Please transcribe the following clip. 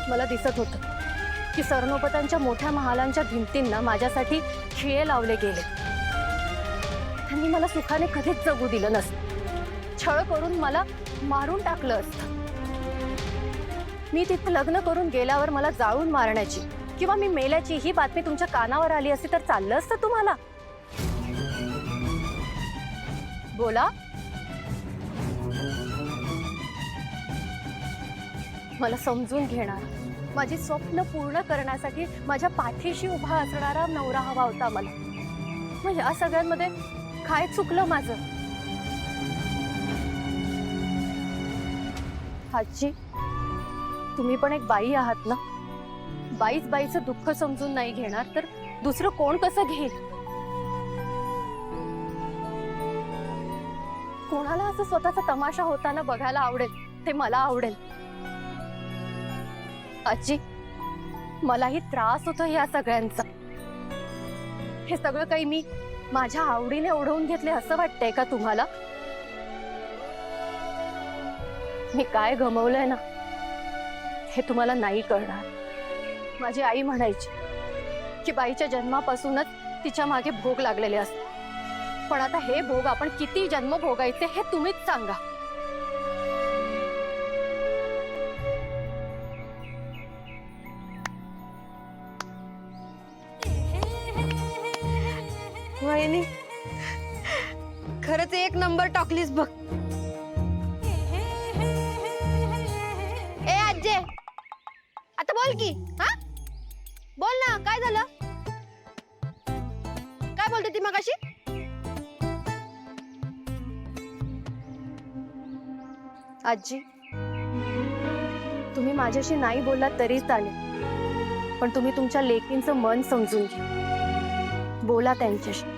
मला दिसत होतं की सरनोबतांच्या मोठ्या महालांच्या भिंतींना माझ्यासाठी खिळे लावले गेले। त्यांनी मला सुखाने कधीच जगू दिलं नसतं, छळ करून मला मारून टाकलं असतं। मी तिथे लग्न करून गेल्यावर मला जाळून मारण्याची किंवा मी मेल्याची ही बातमी तुमच्या कानावर आली असती तर चाललं असतं तुम्हाला? बोला। मला समजून घेणार, माझी स्वप्न पूर्ण करण्यासाठी माझ्या पाठीशी उभा असणारा नवरा हवा होता मला। मग या सगळ्यांमध्ये काय चुकलं माझं? आजी, तुम्ही पण एक बाई आहात ना? बाईच बाईचं दुःख समजून नाही घेणार तर दुसरं कोण कसं घेईल? कोणाला असं स्वतःचा तमाशा होताना बघायला आवडेल ते मला आवडेल। आजी, मलाही त्रास होतो या सगळ्यांचा। हे सगळं काही मी माझ्या आवडीने ओढवून घेतले असं वाटतंय का तुम्हाला? मी काय गमावलंय ना हे तुम्हाला नाही कळणार। माझी आई म्हणायची की बाईच्या जन्मापासूनच तिच्या मागे भोग लागलेले असतात, पण आता हे भोग आपण किती जन्म भोगायचे हे तुम्हीच सांगा। वहिनी, खरंच एक नंबर टाकलीस बघ। ए आज्जे, आता बोल की। हा बोल ना, काय झालं? काय बोलते ती मगाशी? आजी, तुम्ही माझ्याशी नाही बोललात तरी चालेल, पण तुम्ही तुमच्या लेकींचं मन समजून घ्या, बोला त्यांच्याशी।